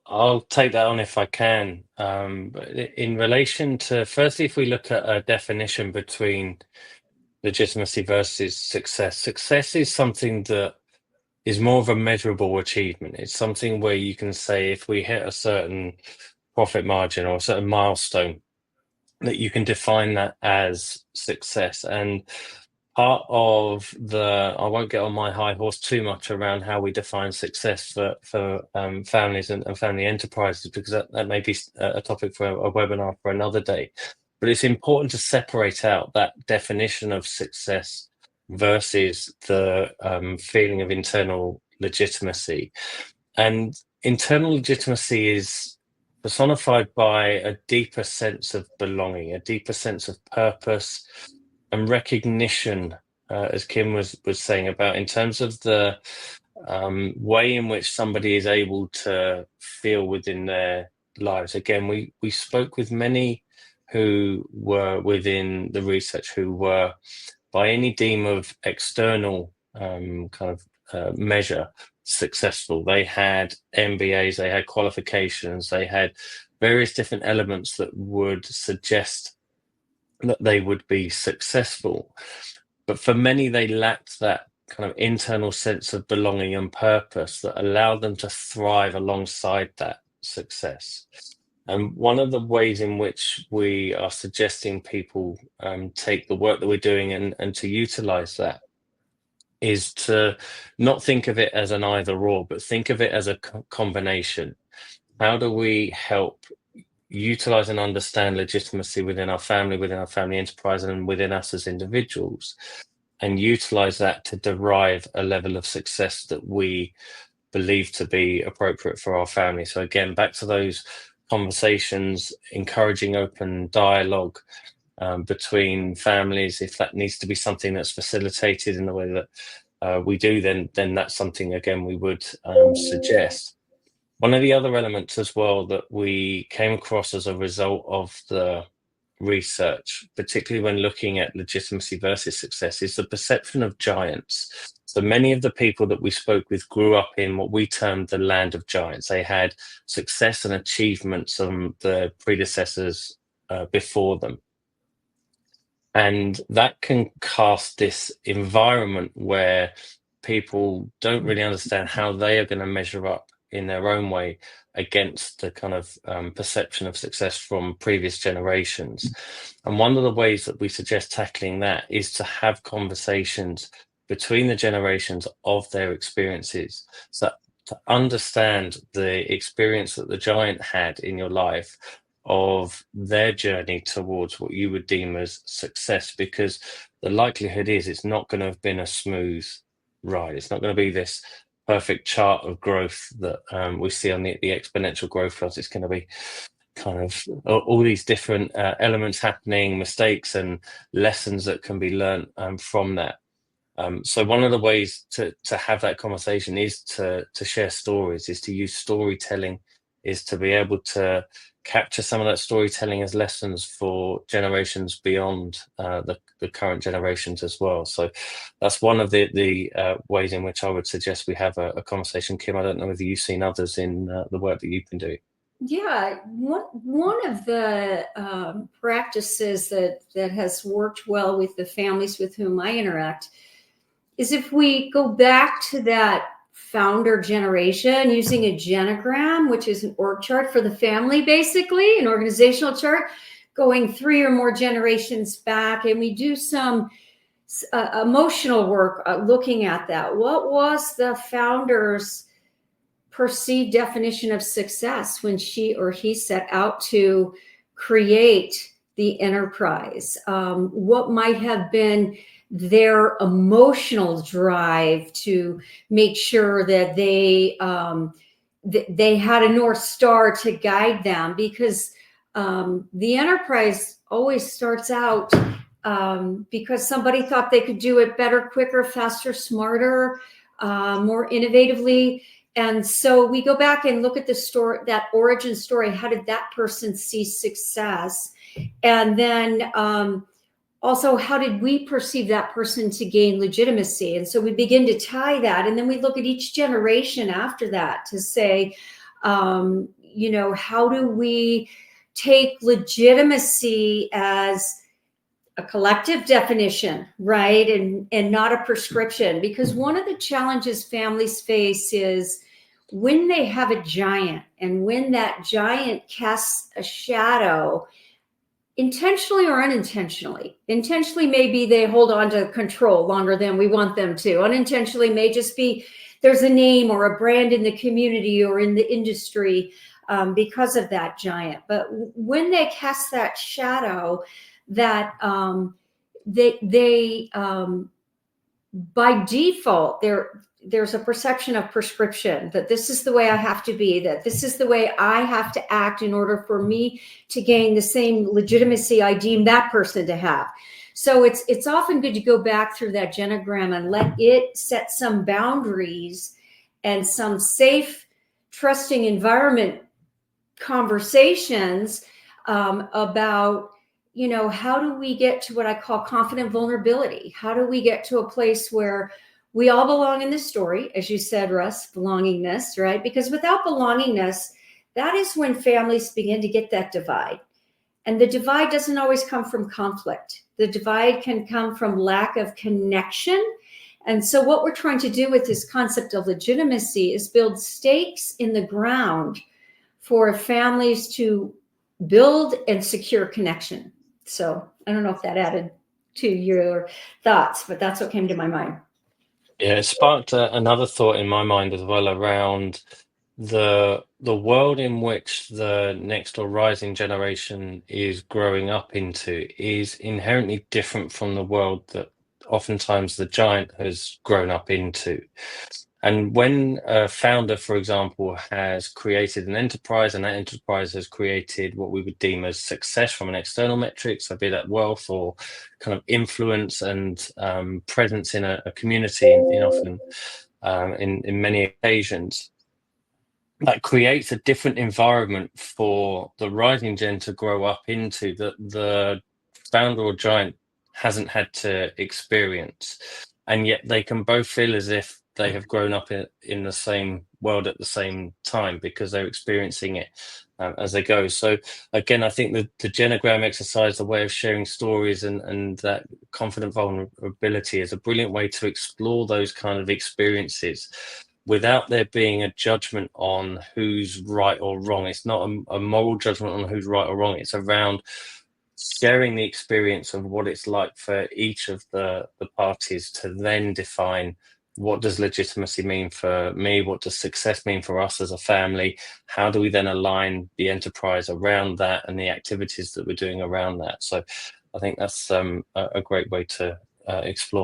I'll take that on if I can. But in relation to, firstly, if we look at a definition between legitimacy versus success, success is something that is more of a measurable achievement. It's something where you can say if we hit a certain profit margin or a certain milestone, that you can define that as success. And part of I won't get on my high horse too much around how we define success for families and family enterprises, because that may be a topic for a webinar for another day. But it's important to separate out that definition of success versus the feeling of internal legitimacy. And internal legitimacy is personified by a deeper sense of belonging, a deeper sense of purpose and recognition, as Kim was saying about, in terms of the way in which somebody is able to feel within their lives. Again, we spoke with many who were within the research who were, by any deem of external measure, successful. They had MBAs, they had qualifications, they had various different elements that would suggest that they would be successful. But for many, they lacked that kind of internal sense of belonging and purpose that allowed them to thrive alongside that success. And one of the ways in which we are suggesting people take the work that we're doing and to utilize that is to not think of it as an either or, but think of it as a combination. How do we help utilize and understand legitimacy within our family enterprise, and within us as individuals, and utilize that to derive a level of success that we believe to be appropriate for our family? So again, back to those conversations, encouraging open dialogue between families. If that needs to be something that's facilitated in the way that we do, then that's something, again, we would suggest. One of the other elements as well that we came across as a result of the research, particularly when looking at legitimacy versus success, is the perception of giants. So many of the people that we spoke with grew up in what we termed the land of giants. They had success and achievements from the predecessors before them. And that can cast this environment where people don't really understand how they are going to measure up in their own way against the kind of perception of success from previous generations. And one of the ways that we suggest tackling that is to have conversations between the generations of their experiences, so to understand the experience that the giant had in your life of their journey towards what you would deem as success, because the likelihood is it's not going to have been a smooth ride. It's not going to be this perfect chart of growth that we see on the exponential growth charts. It's going to be kind of all these different elements happening, mistakes and lessons that can be learned from that. So one of the ways to have that conversation is to share stories, is to use storytelling, is to be able to capture some of that storytelling as lessons for generations beyond the current generations as well. So that's one of the ways in which I would suggest we have a conversation. Kim, I don't know whether you've seen others in the work that you've been doing. Yeah, one of the practices that has worked well with the families with whom I interact is if we go back to that founder generation using a genogram, which is an org chart for the family, basically an organizational chart going 3 or more generations back, and we do some emotional work looking at that. What was the founder's perceived definition of success when she or he set out to create the enterprise? What might have been their emotional drive to make sure that they had a North Star to guide them? Because the enterprise always starts out because somebody thought they could do it better, quicker, faster, smarter, more innovatively. And so we go back and look at the story, that origin story. How did that person see success? And then also, how did we perceive that person to gain legitimacy? And so we begin to tie that. And then we look at each generation after that to say, How do we take legitimacy as a collective definition, right? And not a prescription, because one of the challenges families face is when they have a giant, and when that giant casts a shadow, intentionally or unintentionally. Intentionally, maybe they hold on to control longer than we want them to. Unintentionally may just be there's a name or a brand in the community or in the industry because of that giant. But when they cast that shadow, that they by default, there's a perception of prescription, that this is the way I have to be, that this is the way I have to act in order for me to gain the same legitimacy I deem that person to have. So it's often good to go back through that genogram and let it set some boundaries and some safe, trusting environment conversations about, how do we get to what I call confident vulnerability? How do we get to a place where we all belong in this story, as you said, Russ, belongingness, right? Because without belongingness, that is when families begin to get that divide. And the divide doesn't always come from conflict. The divide can come from lack of connection. And so what we're trying to do with this concept of legitimacy is build stakes in the ground for families to build and secure connection. So I don't know if that added to your thoughts, but that's what came to my mind. Yeah, it sparked another thought in my mind as well around the world in which the next or rising generation is growing up into is inherently different from the world that oftentimes the giant has grown up into. And when a founder, for example, has created an enterprise, and that enterprise has created what we would deem as success from an external metric, so be that wealth or kind of influence and presence in a community, in many occasions, that creates a different environment for the rising gen to grow up into that the founder or giant hasn't had to experience. And yet they can both feel as if they have grown up in the same world at the same time because they're experiencing it as they go. So again, I think the genogram exercise, the way of sharing stories and that confident vulnerability is a brilliant way to explore those kind of experiences without there being a judgment on who's right or wrong. It's not a moral judgment on who's right or wrong. It's around sharing the experience of what it's like for each of the parties to then define what does legitimacy mean for me? What does success mean for us as a family? How do we then align the enterprise around that and the activities that we're doing around that? So I think that's a great way to explore